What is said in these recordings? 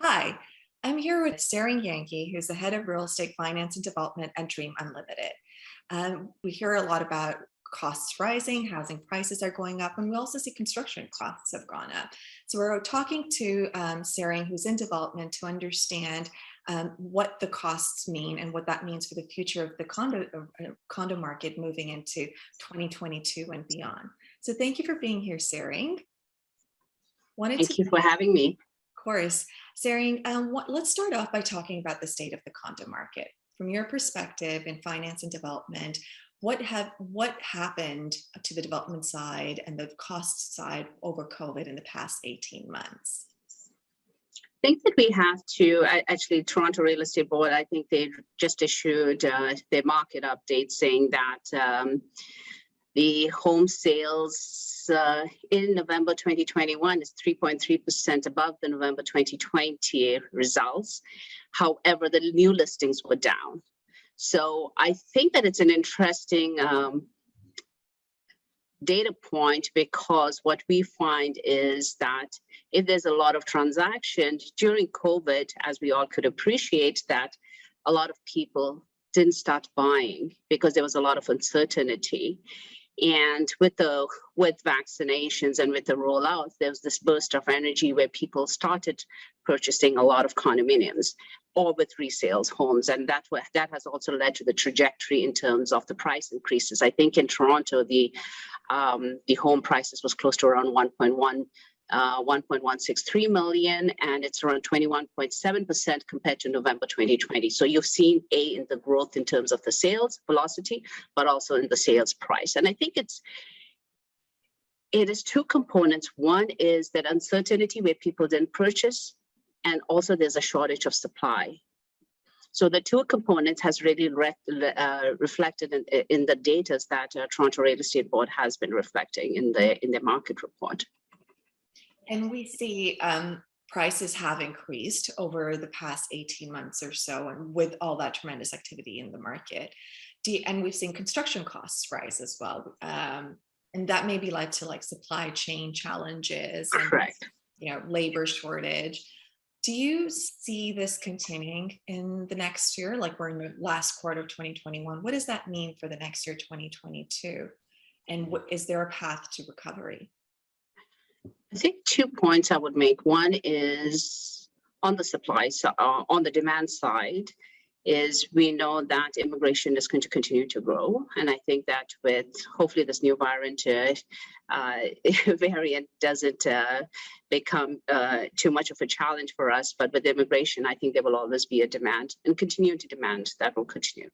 Hi, I'm here with Tsering Yangki, who's the head of real estate finance and development at Dream Unlimited. We hear a lot about costs rising, housing prices are going up, and we also see construction costs have gone up. So we're talking to Tsering, who's in development, to understand what the costs mean and what that means for the future of the condo market moving into 2022 and beyond. So thank you for being here, Tsering. Thank you for having me. Of course. Tsering, let's start off by talking about the state of the condo market. From your perspective in finance and development, what happened to the development side and the cost side over COVID in the past 18 months? I think that we have to, actually, Toronto Real Estate Board, I think they just issued their market update saying that the home sales in November 2021 is 3.3% above the November 2020 results. However, the new listings were down. So I think that it's an interesting data point, because what we find is that if there's a lot of transactions during COVID, as we all could appreciate, that a lot of people didn't start buying because there was a lot of uncertainty. And with vaccinations and with the rollout, there was this burst of energy where people started purchasing a lot of condominiums or with resales homes, and that has also led to the trajectory in terms of the price increases. I think in Toronto, the home prices was close to around 1.163 million, and it's around 21.7% compared to November 2020. So you've seen in the growth in terms of the sales velocity, but also in the sales price. And I think it is two components. One is that uncertainty where people didn't purchase, and also there's a shortage of supply. So the two components has really reflected in the data that Toronto Real Estate Board has been reflecting in their market report. And we see prices have increased over the past 18 months or so, and with all that tremendous activity in the market. And we've seen construction costs rise as well. And that may be led to like supply chain challenges and Correct. Labor shortage. Do you see this continuing in the next year? Like we're in the last quarter of 2021. What does that mean for the next year, 2022? And is there a path to recovery? I think 2 points I would make. One is on the supply side, on the demand side, is we know that immigration is going to continue to grow. And I think that with hopefully this new variant doesn't become too much of a challenge for us. But with immigration, I think there will always be a demand and continue to demand that will continue.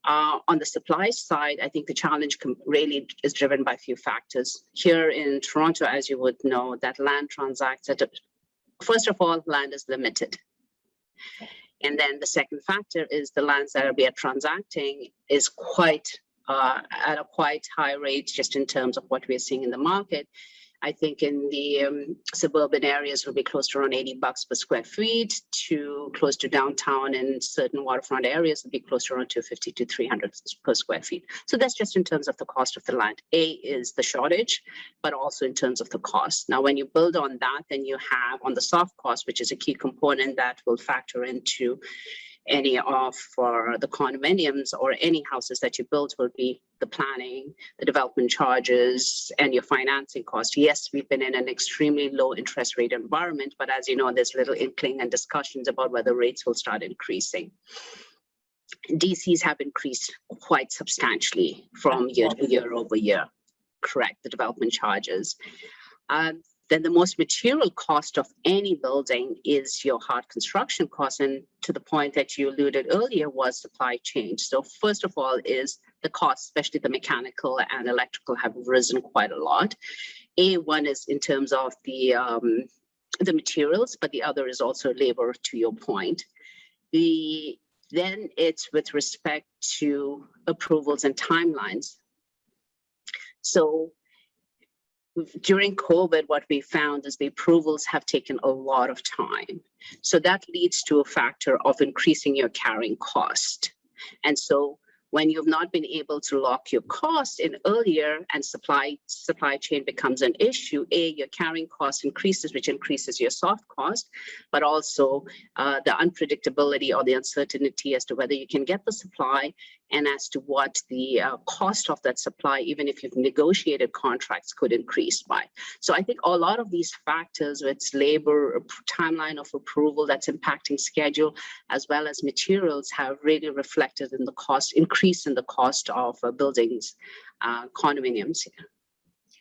On the supply side, I think the challenge really is driven by a few factors. Here in Toronto, as you would know, that land transacts first of all, land is limited. And then the second factor is the lands that we are transacting is quite at a quite high rate, just in terms of what we're seeing in the market. I think in the suburban areas will be close to around $80 per square feet, to close to downtown, and certain waterfront areas will be close to around $250 to $300 per square feet. So that's just in terms of the cost of the land. Is the shortage, but also in terms of the cost. Now, when you build on that, then you have on the soft cost, which is a key component that will factor into any of the condominiums or any houses that you build, will be the planning, the development charges, and your financing cost. Yes, we've been in an extremely low interest rate environment, but as you know, there's little inkling and discussions about whether rates will start increasing. DCs have increased quite substantially from year over year. Correct, the development charges. Then the most material cost of any building is your hard construction cost. And to the point that you alluded earlier was supply chain. So first of all is the cost, especially the mechanical and electrical, have risen quite a lot. One is in terms of the materials, but the other is also labor, to your point. Then it's with respect to approvals and timelines. So during COVID, what we found is the approvals have taken a lot of time. So that leads to a factor of increasing your carrying cost. And so when you've not been able to lock your cost in earlier and supply chain becomes an issue, your carrying cost increases, which increases your soft cost, but also the unpredictability or the uncertainty as to whether you can get the supply and as to what the cost of that supply, even if you've negotiated contracts, could increase by. So I think a lot of these factors, with labor, timeline of approval that's impacting schedule, as well as materials, have really reflected in the cost increase in the cost of buildings, condominiums.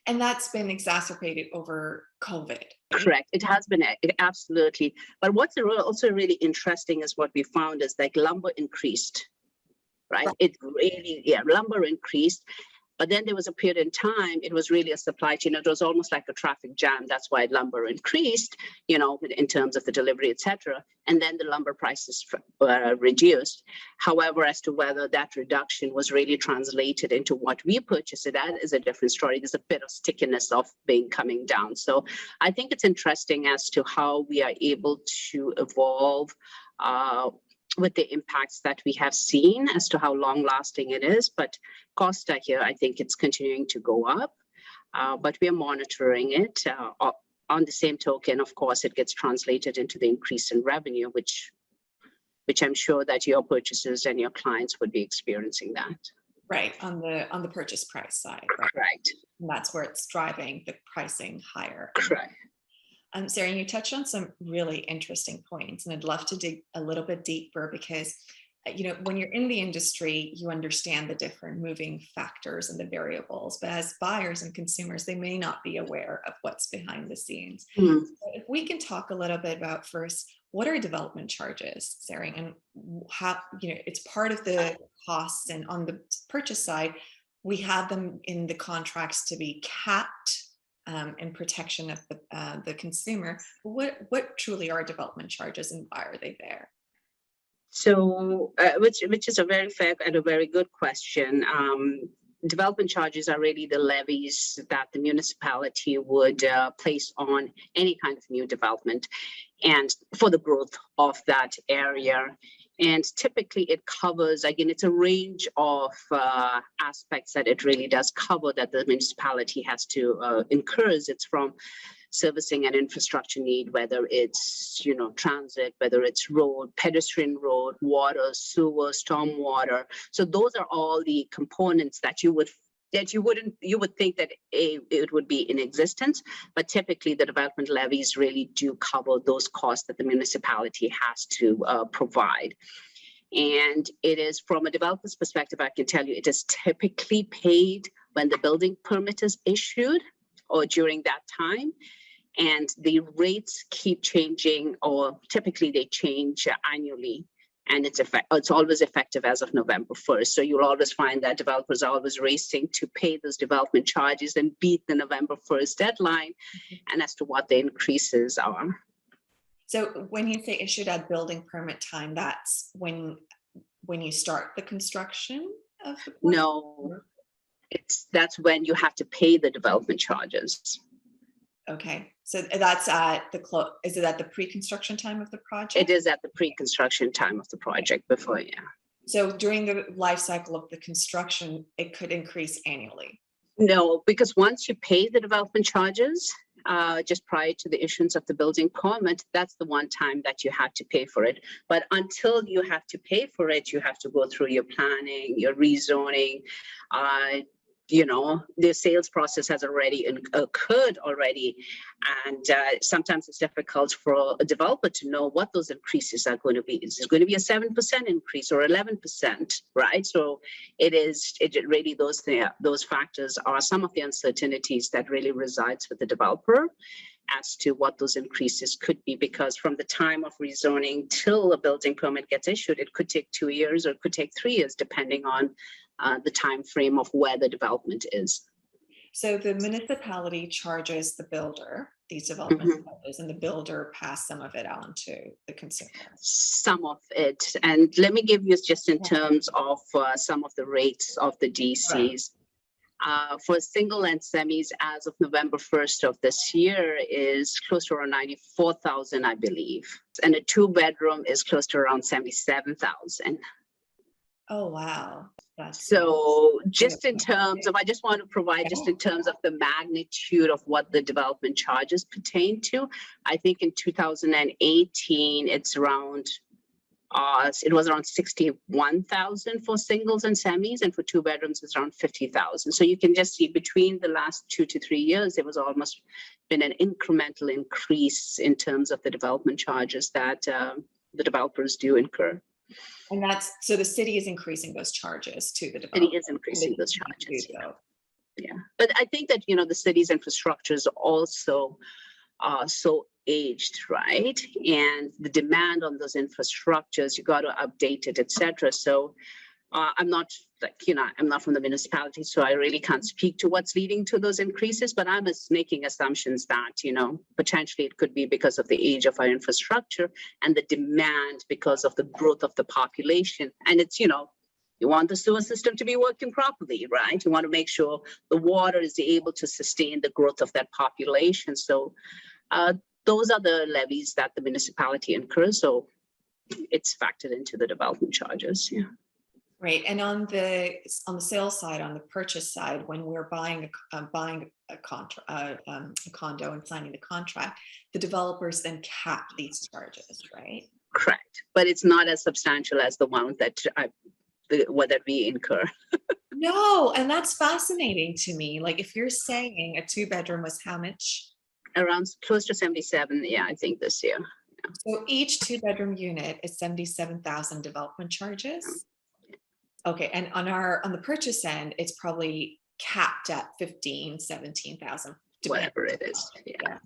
And that's been exacerbated over COVID. Correct. It has been, absolutely. But what's also really interesting is what we found is like lumber increased, right? It really, lumber increased. But then there was a period in time, it was really a supply chain. It was almost like a traffic jam. That's why lumber increased, in terms of the delivery, et cetera. And then the lumber prices were reduced. However, as to whether that reduction was really translated into what we purchased it at is a different story. There's a bit of stickiness of being coming down. So I think it's interesting as to how we are able to evolve with the impacts that we have seen as to how long lasting it is. But costs are here. I think it's continuing to go up, but we are monitoring it. On the same token, of course, it gets translated into the increase in revenue, which I'm sure that your purchasers and your clients would be experiencing that. Right, on the purchase price side. Right. And that's where it's driving the pricing higher. Correct. Tsering, you touched on some really interesting points, and I'd love to dig a little bit deeper because, when you're in the industry, you understand the different moving factors and the variables, but as buyers and consumers, they may not be aware of what's behind the scenes. So if we can talk a little bit about first, what are development charges, Tsering, and how, it's part of the costs, and on the purchase side, we have them in the contracts to be capped and protection of the consumer. What truly are development charges, and why are they there? So, which is a very fair and a very good question. Development charges are really the levies that the municipality would place on any kind of new development, and for the growth of that area. And typically it covers, again, it's a range of aspects that it really does cover that the municipality has to incur. It's from servicing an infrastructure need, whether it's, transit, whether it's road, pedestrian road, water, sewer, stormwater. So those are all the components that you would think that it would be in existence, but typically the development levies really do cover those costs that the municipality has to provide. And it is, from a developer's perspective, I can tell you, it is typically paid when the building permit is issued or during that time. And the rates keep changing, or typically they change annually. And it's always effective as of November 1st. So you'll always find that developers are always racing to pay those development charges and beat the November 1st deadline, and as to what the increases are. So when you say issued at building permit time, that's when you start the construction of the plan? No, that's when you have to pay the development charges. Okay, so that's at is it at the pre-construction time of the project? It is at the pre-construction time of the project before, yeah. So during the life cycle of the construction, it could increase annually? No, because once you pay the development charges, just prior to the issuance of the building permit, that's the one time that you have to pay for it. But until you have to pay for it, you have to go through your planning, your rezoning, the sales process has already occurred already. And sometimes it's difficult for a developer to know what those increases are going to be. Is it going to be a 7% increase or 11%, right? So it really, those factors are some of the uncertainties that really resides with the developer as to what those increases could be, because from the time of rezoning till a building permit gets issued, it could take 2 years or it could take 3 years, depending on the time frame of where the development is. So the municipality charges the builder these development charges, and the builder pass some of it on to the consumer. Some of it, and let me give you just in terms of some of the rates of the DCs. For single and semis, as of November 1st of this year, is close to around 94,000, I believe, and a 2-bedroom is close to around 77,000. Oh, wow. That's So just in yeah. terms of, I just want to provide just in terms of the magnitude of what the development charges pertain to. I think in 2018, it was around 61,000 for singles and semis, and for two bedrooms, it's around 50,000. So you can just see between the last 2 to 3 years, there was almost been an incremental increase in terms of the development charges that the developers do incur. And that's, so the city is increasing those charges to the City developer. is increasing those charges. So. Yeah, but I think that, the city's infrastructure is also so aged, right? And the demand on those infrastructures, you got to update it, etc. So I'm not I'm not from the municipality, so I really can't speak to what's leading to those increases, but I'm making assumptions that, potentially it could be because of the age of our infrastructure and the demand because of the growth of the population. And it's, you want the sewer system to be working properly, right? You want to make sure the water is able to sustain the growth of that population. So those are the levies that the municipality incurs. So it's factored into the development charges. Yeah. Right, and on the sales side, on the purchase side, when we're buying a condo and signing the contract, the developers then cap these charges, right? Correct, but it's not as substantial as the one that that we incur. No, and that's fascinating to me. Like, if you're saying a 2-bedroom was how much? Around close to 77, yeah, I think this year. Yeah. So each 2-bedroom unit is 77,000 development charges. Okay, and on the purchase end, it's probably capped at 15, 17,000. Whatever it is. Yeah.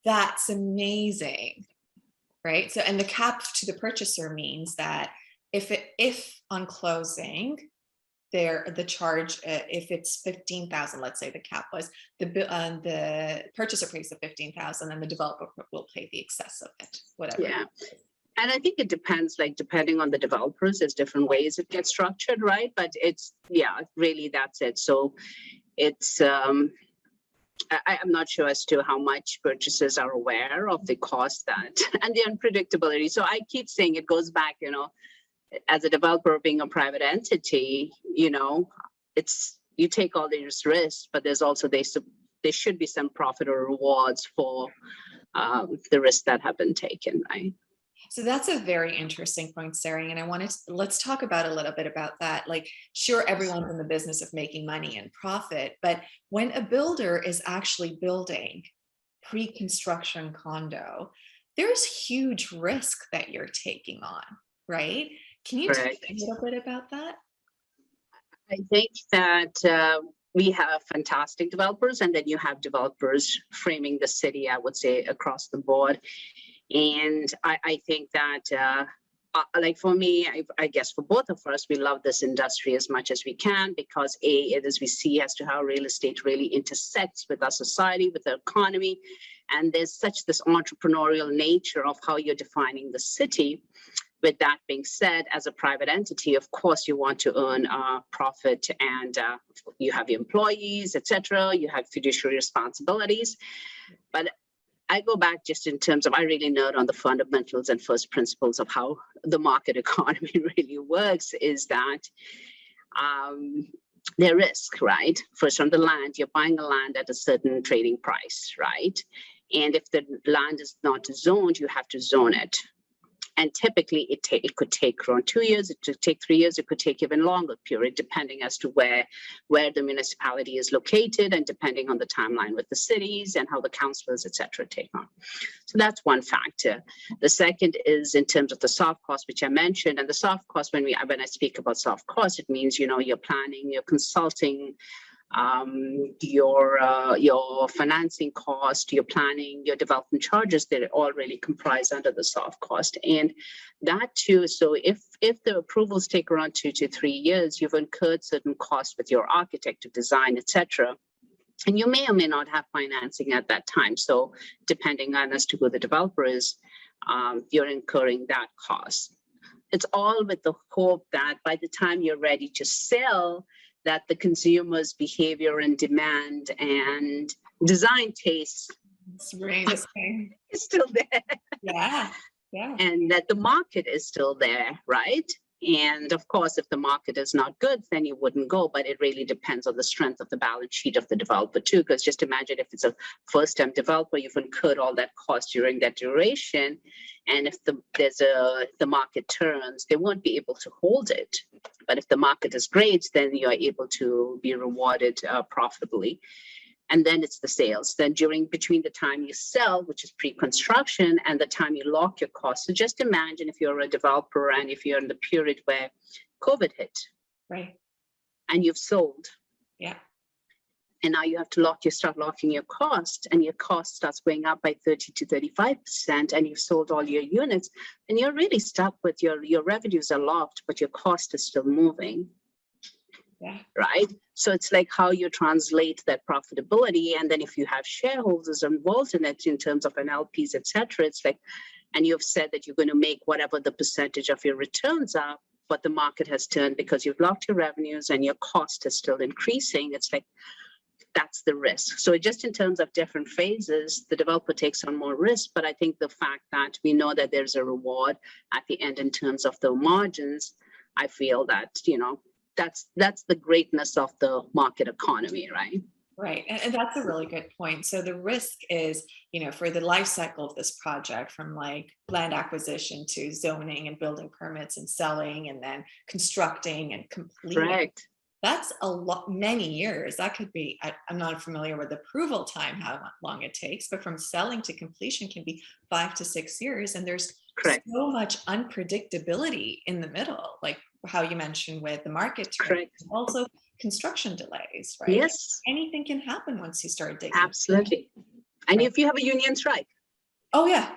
That's amazing, right? So, and the cap to the purchaser means that if on closing, the charge, if it's 15,000, let's say the cap was, the purchaser pays the 15,000, and the developer will pay the excess of it, whatever. Yeah. And I think it depends, depending on the developers, there's different ways it gets structured, right? But it's, really that's it. So it's, I'm not sure as to how much purchasers are aware of the cost and the unpredictability. So I keep saying it goes back, as a developer being a private entity, it's, you take all these risks, but there's also, there should be some profit or rewards for the risks that have been taken, right? So that's a very interesting point, Tsering, and let's talk about a little bit about that. Like, sure, everyone's in the business of making money and profit, but when a builder is actually building pre-construction condo, there's huge risk that you're taking on, right? Can you talk a little bit about that? I think that we have fantastic developers, and then you have developers framing the city, I would say, across the board. And I think that, for me, I guess for both of us, we love this industry as much as we can because it is, we see as to how real estate really intersects with our society, with the economy. And there's this entrepreneurial nature of how you're defining the city. With that being said, as a private entity, of course, you want to earn profit, and you have your employees, etc. You have fiduciary responsibilities. But I go back just in terms of, I really nerd on the fundamentals and first principles of how the market economy really works, is that there risk, right? First, from the land, you're buying the land at a certain trading price, right? And if the land is not zoned, you have to zone it. And typically it could take around 2 years, it could take 3 years, it could take even longer period, depending as to where the municipality is located and depending on the timeline with the cities and how the councillors, et cetera, take on. So that's one factor. The second is in terms of the soft cost, which I mentioned. And the soft cost, when I speak about soft cost, it means, you're planning, you're consulting, your financing cost, your planning, your development charges, they're all really comprised under the soft cost. And that too, so if the approvals take around 2 to 3 years, you've incurred certain costs with your architect to design, etc. And you may or may not have financing at that time. So depending on as to who the developer is, you're incurring that cost. It's all with the hope that by the time you're ready to sell, that the consumer's behavior and demand and design taste is still there. Yeah. And that the market is still there, right? And of course, if the market is not good, then you wouldn't go. But it really depends on the strength of the balance sheet of the developer too. Because just imagine if it's a first-time developer, you've incurred all that cost during that duration, and if the market turns, they won't be able to hold it. But if the market is great, then you are able to be rewarded profitably. And then it's the sales. Then between the time you sell, which is pre-construction, and the time you lock your costs. So just imagine if you're a developer and if you're in the period where COVID hit, Right. and you've sold. Yeah. And now you have to start locking your cost, and your cost starts going up by 30 to 35%, and you've sold all your units, and you're really stuck with your revenues are locked, but your cost is still moving. Yeah. Right. So it's like how you translate that profitability. And then if you have shareholders involved in it in terms of NLPs, et cetera, it's like, and you've said that you're going to make whatever the percentage of your returns are, but the market has turned because you've locked your revenues and your cost is still increasing. It's like, that's the risk. So just in terms of different phases, the developer takes on more risk. But I think the fact that we know that there's a reward at the end in terms of the margins, I feel that, that's the greatness of the market economy, right? Right. And that's a really good point. So the risk is, for the life cycle of this project, from like land acquisition to zoning and building permits and selling and then constructing and completing. Correct. That's many years. That could be, I'm not familiar with approval time, how long it takes, but from selling to completion can be 5 to 6 years. And there's Correct. so much unpredictability in the middle, like how you mentioned with the market turn, Correct. also construction delays, right? Yes. Anything can happen once you start digging. Absolutely. And Right. if you have a union strike. Oh yeah.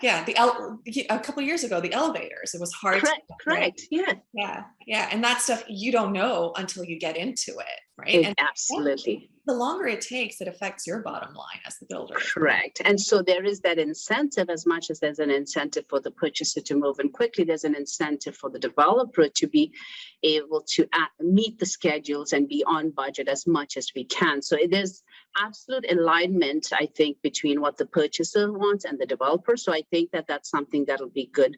A couple of years ago, the elevators, it was hard. Correct. Correct. Yeah. Yeah. And that stuff you don't know until you get into it, right? And Absolutely. the longer it takes, it affects your bottom line as the builder. Correct. And so there is that incentive. As much as there's an incentive for the purchaser to move in quickly, there's an incentive for the developer to be able to meet the schedules and be on budget as much as we can. So there's absolute alignment, I think, between what the purchaser wants and the developer. So I think that that's something that'll be good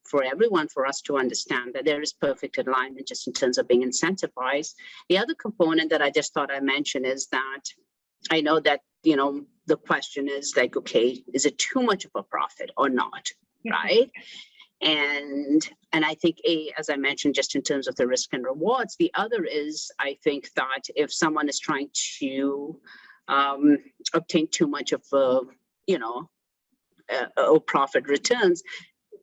for everyone, for us to understand that there is perfect alignment just in terms of being incentivized. The other component that I just thought I mentioned is that I know that, the question is like, okay, is it too much of a profit or not? Right. And I think as I mentioned, just in terms of the risk and rewards, the other is, I think that if someone is trying to obtain too much of profit returns,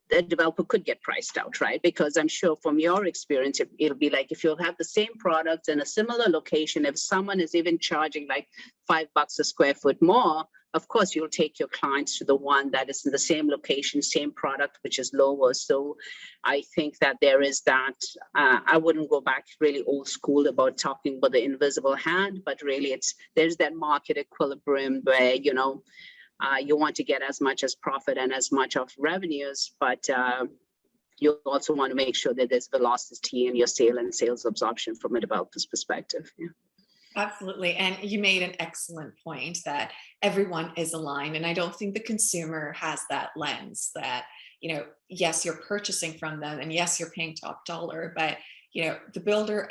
the developer could get priced out, right? Because I'm sure from your experience, it'll be like if you'll have the same products in a similar location, if someone is even charging like $5 a square foot more, of course, you'll take your clients to the one that is in the same location, same product, which is lower. So I think that there is that, I wouldn't go back really old school about talking about the invisible hand, but really there's that market equilibrium where, you want to get as much as profit and as much of revenues, but you also want to make sure that there's velocity in your sale and sales absorption from a developer's perspective. Yeah. Absolutely. And you made an excellent point that everyone is aligned. And I don't think the consumer has that lens that, yes, you're purchasing from them and yes, you're paying top dollar, but, the builder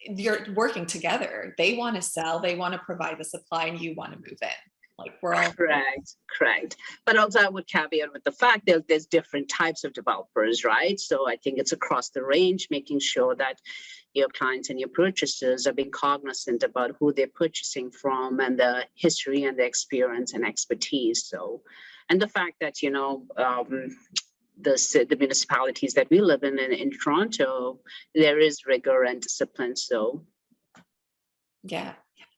you're working together. They want to sell, they want to provide the supply, and you want to move in. Like we're all correct. But also I would caveat with the fact that there's different types of developers, right? So I think it's across the range, making sure that your clients and your purchasers are being cognizant about who they're purchasing from and the history and the experience and expertise. So, and the fact that, the municipalities that we live in Toronto, there is rigor and discipline. So. Yeah.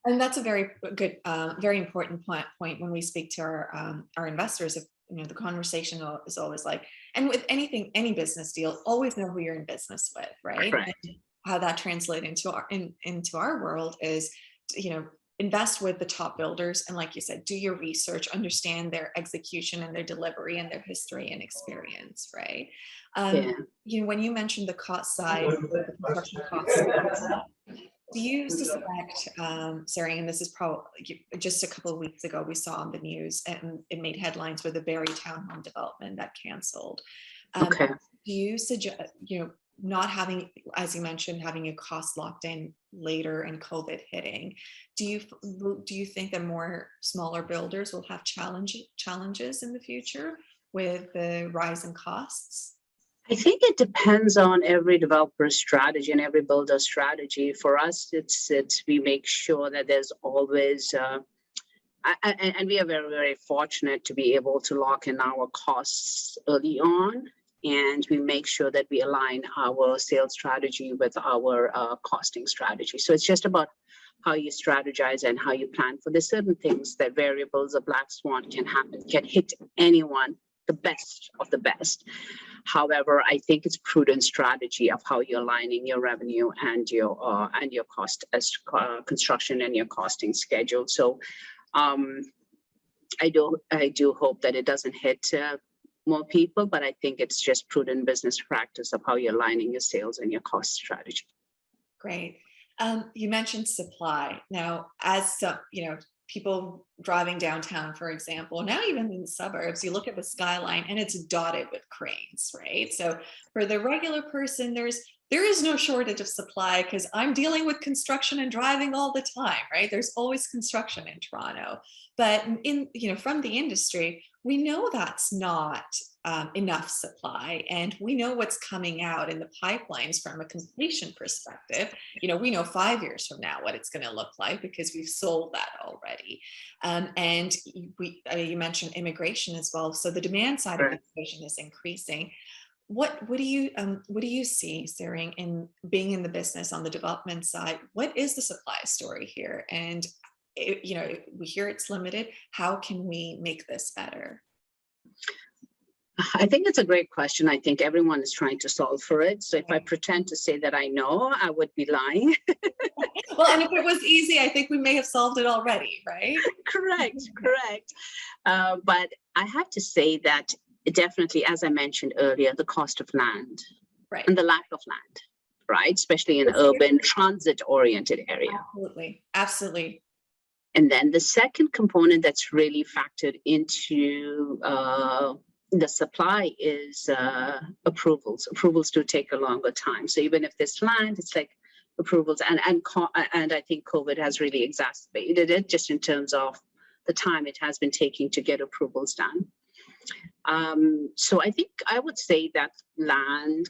And that's a very good, very important point when we speak to our investors. If the conversation is always like, and with any business deal, always know who you're in business with, right? Correct. And how that translates into our world is, invest with the top builders, and like you said, do your research, understand their execution and their delivery and their history and experience, right? When you mentioned the cost side, the construction costs. Do you suspect, Tsering, and this is probably just a couple of weeks ago, we saw on the news and it made headlines with the Barrie townhome development that canceled. Okay. Do you suggest, not having, as you mentioned, having your costs locked in later and COVID hitting, do you think that more smaller builders will have challenges in the future with the rise in costs? I think it depends on every developer's strategy and every builder's strategy. For us, it's we make sure that there's always and we are very, very fortunate to be able to lock in our costs early on. And we make sure that we align our sales strategy with our costing strategy. So it's just about how you strategize and how you plan for the certain things that variables, a black swan can happen, can hit anyone, the best of the best. However, I think it's prudent strategy of how you're aligning your revenue and your cost as construction and your costing schedule. So I do hope that it doesn't hit more people, but I think it's just prudent business practice of how you're aligning your sales and your cost strategy. Great. You mentioned supply. Now, as some, people driving downtown, for example, now even in the suburbs, you look at the skyline and it's dotted with cranes, right? So for the regular person, there is no shortage of supply because I'm dealing with construction and driving all the time, right? There's always construction in Toronto. But from the industry, we know that's not enough supply, and we know what's coming out in the pipelines from a completion perspective. We know 5 years from now what it's going to look like because we've sold that already. And you mentioned immigration as well. So the demand side of immigration is increasing. What do you see, Tsering, in being in the business on the development side? What is the supply story here? And we hear it's limited. How can we make this better? I think it's a great question. I think everyone is trying to solve for it. So if I pretend to say that I know, I would be lying. Well, and if it was easy, I think we may have solved it already, right? Correct. But I have to say that definitely, as I mentioned earlier, the cost of land and the lack of land, right? Especially in urban transit-oriented area. Absolutely. And then the second component that's really factored into the supply is approvals. Approvals do take a longer time. So even if there's land, it's like approvals, and I think COVID has really exacerbated it just in terms of the time it has been taking to get approvals done. So I think I would say that land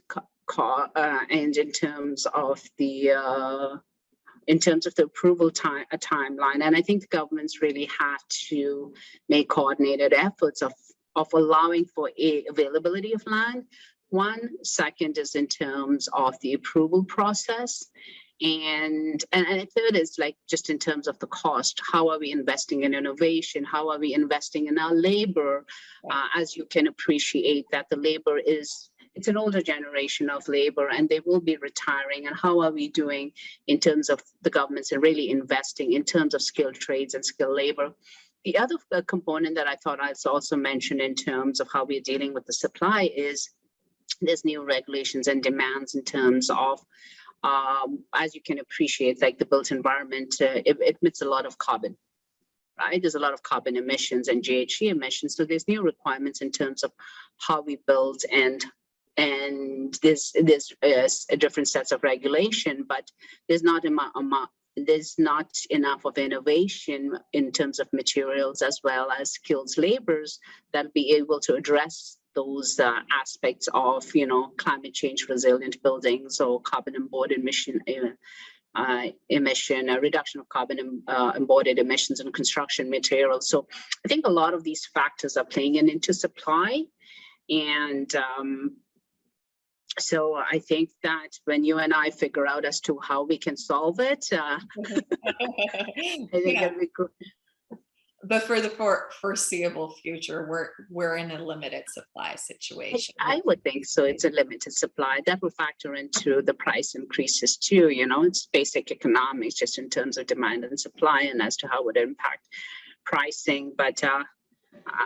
and in terms of the approval timeline, and I think the governments really have to make coordinated efforts of allowing for availability of land. One, second is in terms of the approval process. And a third is like just in terms of the cost. How are we investing in innovation? How are we investing in our labor? As you can appreciate that the labor it's an older generation of labor and they will be retiring. And how are we doing in terms of the governments and really investing in terms of skilled trades and skilled labor? The other component that I thought I'd also mention in terms of how we're dealing with the supply is there's new regulations and demands in terms of, as you can appreciate, like the built environment, it emits a lot of carbon, right? There's a lot of carbon emissions and GHG emissions. So there's new requirements in terms of how we build and there's different sets of regulation, but there's not enough of innovation in terms of materials as well as skilled laborers that'll be able to address those aspects of, climate change resilient buildings or carbon embodied emission, reduction of carbon embodied emissions in construction materials. So I think a lot of these factors are playing into supply. And so I think that when you and I figure out as to how we can solve it, I think it'll be good. But for the foreseeable future, we're in a limited supply situation. I would think so. It's a limited supply. That will factor into the price increases too. It's basic economics just in terms of demand and supply and as to how it would impact pricing. But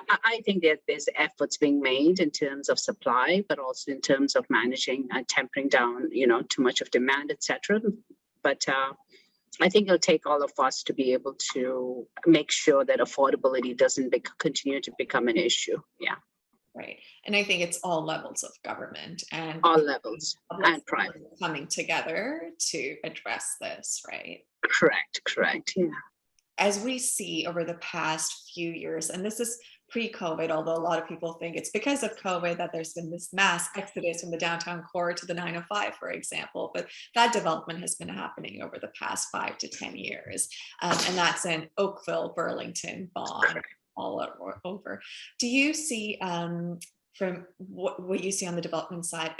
I think that there's efforts being made in terms of supply, but also in terms of managing and tempering down, too much of demand, etc. But I think it'll take all of us to be able to make sure that affordability doesn't continue to become an issue. Yeah. Right. And I think it's all levels of government and all levels public and private. coming together to address this, right? Correct. Yeah. As we see over the past few years, and this is pre-COVID, although a lot of people think it's because of COVID that there's been this mass exodus from the downtown core to the 905, for example, but that development has been happening over the past 5 to 10 years. And that's in Oakville, Burlington, Vaughan, all over. Do you see, from what you see on the development side,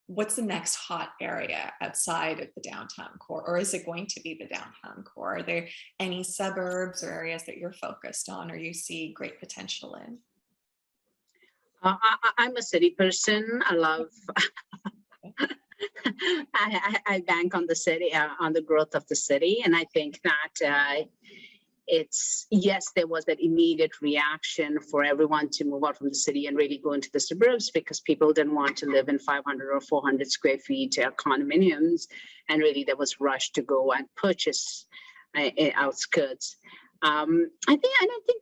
what's the next hot area outside of the downtown core, or is it going to be the downtown core? Are there any suburbs or areas that you're focused on or you see great potential in? I'm a city person. I love I bank on the city, on the growth of the city, and I think that yes, there was that immediate reaction for everyone to move out from the city and really go into the suburbs because people didn't want to live in 500 or 400 square feet condominiums, and really there was rush to go and purchase outskirts. I think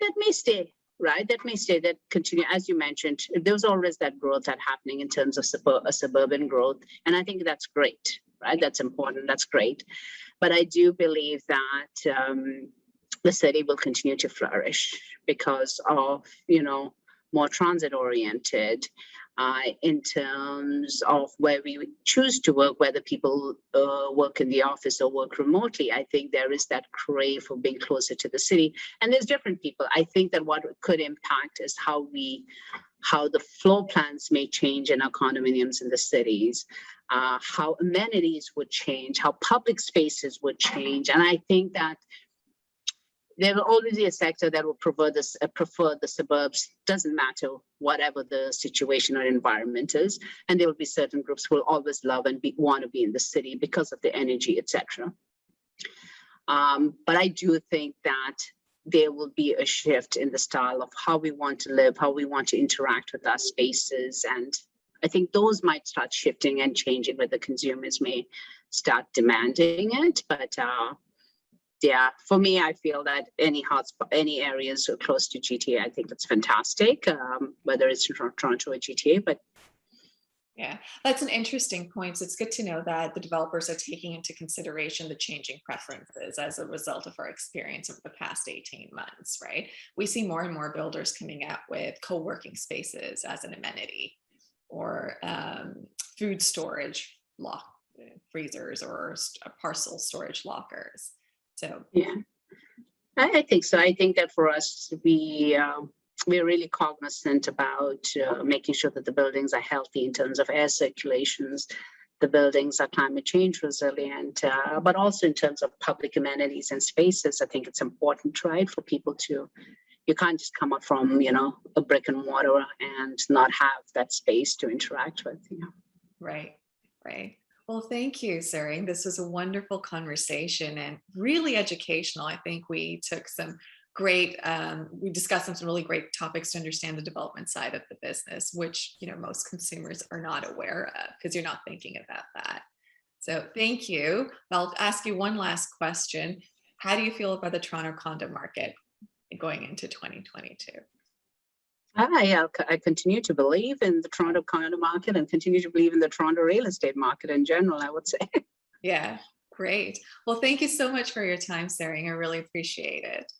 that may stay. Right, that may stay, that continue, as you mentioned. There's always that growth that happening in terms of suburban growth, and I think that's great. Right, that's important. That's great, but I do believe that the city will continue to flourish because of more transit oriented. In terms of where we choose to work, whether people work in the office or work remotely, I think there is that crave for being closer to the city. And there's different people. I think that what could impact is how the floor plans may change in our condominiums in the cities, how amenities would change, how public spaces would change. And I think that there will always be a sector that will prefer the suburbs, doesn't matter whatever the situation or environment is. And there will be certain groups who will always love and want to be in the city because of the energy, etc. But I do think that there will be a shift in the style of how we want to live, how we want to interact with our spaces. And I think those might start shifting and changing where the consumers may start demanding it. But yeah, for me, I feel that any areas close to GTA, I think that's fantastic, whether it's Toronto or GTA. But yeah, that's an interesting point. So it's good to know that the developers are taking into consideration the changing preferences as a result of our experience over the past 18 months, right? We see more and more builders coming out with co-working spaces as an amenity, or food storage freezers, or parcel storage lockers. So yeah, I think so. I think that for us, we're really cognizant about making sure that the buildings are healthy in terms of air circulations, the buildings are climate change resilient, but also in terms of public amenities and spaces. I think it's important, right, for people you can't just come up from, a brick and mortar and not have that space to interact with. Right. Well, thank you, Tsering. This was a wonderful conversation and really educational. I think we took some great, we discussed some really great topics to understand the development side of the business, which, most consumers are not aware of because you're not thinking about that. So thank you. I'll ask you one last question. How do you feel about the Toronto condo market going into 2022? I continue to believe in the Toronto condo market and continue to believe in the Toronto real estate market in general, I would say. Yeah, great. Well, thank you so much for your time, Tsering. I really appreciate it.